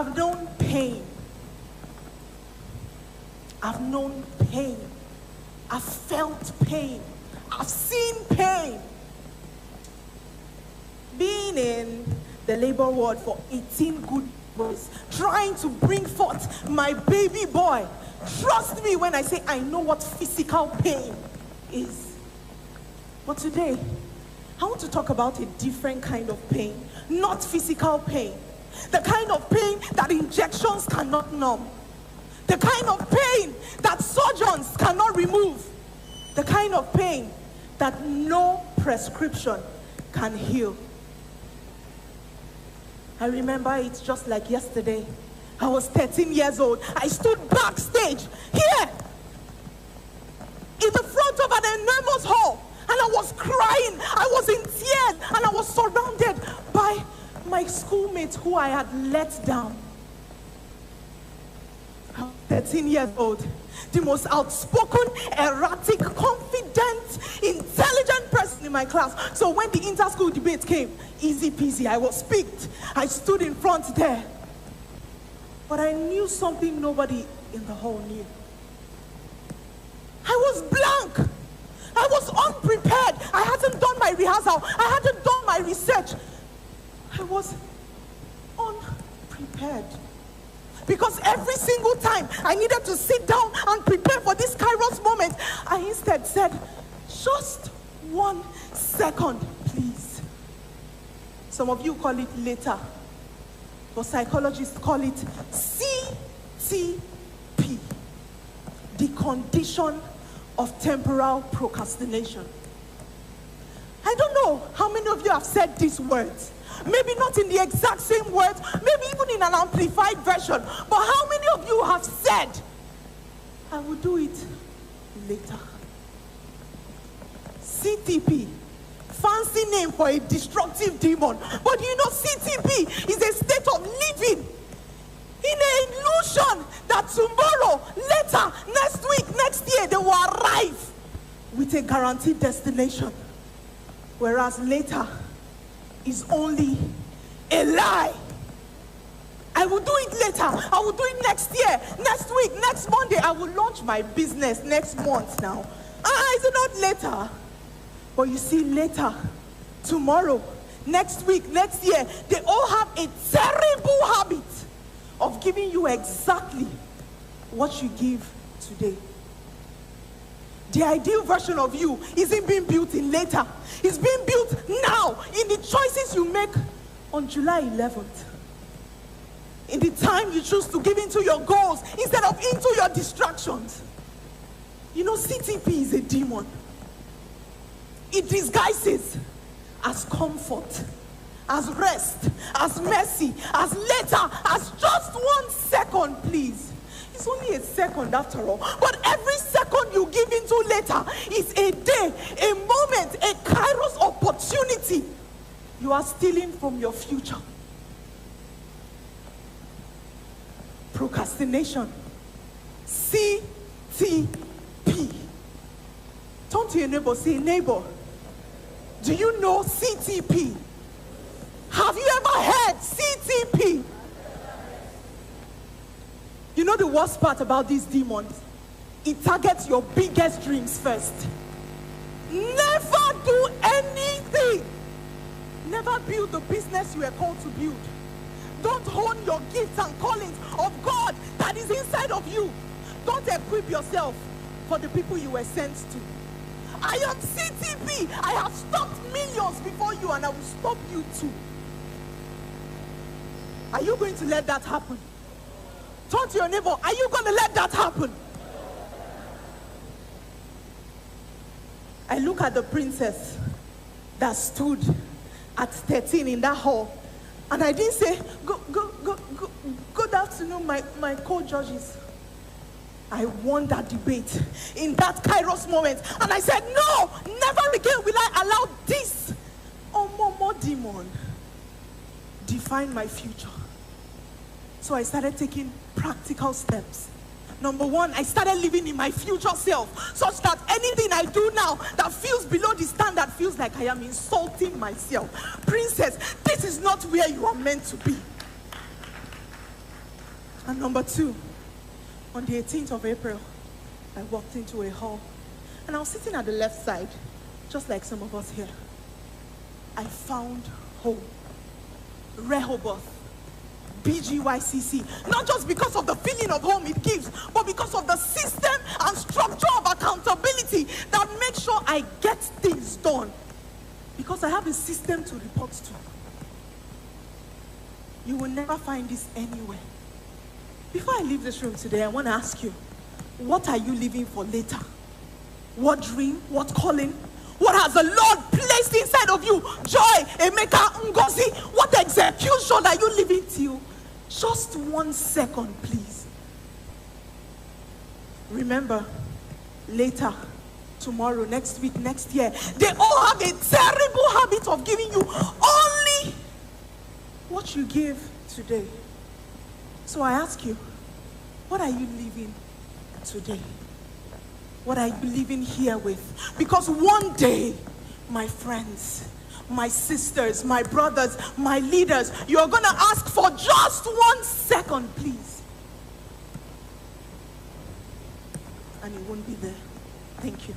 I've known pain. I've known pain. I've felt pain. I've seen pain. Being in the labor ward for 18 good years, trying to bring forth my baby boy. Trust me when I say I know what physical pain is. But today, I want to talk about a different kind of pain. Not physical pain. The kind of pain that injections cannot numb. The kind of pain that surgeons cannot remove. The kind of pain that no prescription can heal. I remember it just like yesterday. I was 13 years old. I stood backstage here in the front of an enormous hall, and I was crying. I was in tears, and I was surrounded by my schoolmates who I had let down. I was 13 years old. The most outspoken, erratic, confident, intelligent person in my class. So when the inter-school debate came, easy peasy, I was picked. I stood in front there. But I knew something nobody in the hall knew. I was blank. I was unprepared. I hadn't done my rehearsal. I hadn't done my research. I was unprepared. Because every single time I needed to sit down and prepare for this Kairos moment, I instead said, just 1 second, please. Some of you call it later, but psychologists call it CTP, the condition of temporal procrastination. I don't know how many of you have said these words. Maybe not in the exact same words, maybe even in an amplified version. But how many of you have said, I will do it later? CTP, fancy name for a destructive demon. But you know, CTP is a state of living in an illusion that tomorrow, later, next week, next year, they will arrive with a guaranteed destination. Whereas later is only a lie. I will do it later. I will do it next year, next week, next Monday. I will launch my business next month now. Is it not later? But you see, later, tomorrow, next week, next year, they all have a terrible habit of giving you exactly what you give today. The ideal version of you isn't being built in later. It's being built now in the choices you make on July 11th. In the time you choose to give into your goals instead of into your distractions. You know, CTP is a demon. It disguises as comfort, as rest, as mercy, as later, as just 1 second, please. It's only a second after all. But every second you give into later is a day, a moment, a Kairos opportunity you are stealing from your future. Procrastination. CTP. Turn to your neighbor, say, neighbor, do you know CTP? Have you ever heard CTP? You know the worst part about these demons? It targets your biggest dreams first. Never do anything. Never build the business you are called to build. Don't hone your gifts and callings of God that is inside of you. Don't equip yourself for the people you were sent to. I am CTP. I have stopped millions before you, and I will stop you too. Are you going to let that happen? Turn to your neighbor, are you going to let that happen? I look at the princess that stood at 13 in that hall, and I didn't say, good afternoon, my co-judges. I won that debate in that Kairos moment, and I said, no, never again will I allow this more demon define my future. So I started taking practical steps. Number one, I started living in my future self, such that anything I do now that feels below the standard feels like I am insulting myself. Princess, this is not where you are meant to be. And number two, on the 18th of April, I walked into a hall and I was sitting at the left side, just like some of us here. I found home. Rehoboth. BGYCC. Not just because of the feeling of home it gives, but because of the system and structure of accountability that makes sure I get things done. Because I have a system to report to. You will never find this anywhere. Before I leave this room today, I want to ask you, what are you living for later? What dream? What calling? What has the Lord placed inside of you? Joy, Emeka, Ngozi. What execution are you living till? Just 1 second, please. Remember, later, tomorrow, next week, next year, they all have a terrible habit of giving you only what you give today. So I ask you, what are you living today? What are you living here with? Because one day, my friends, my sisters, my brothers, my leaders, you're going to ask for just 1 second, please. And it won't be there. Thank you.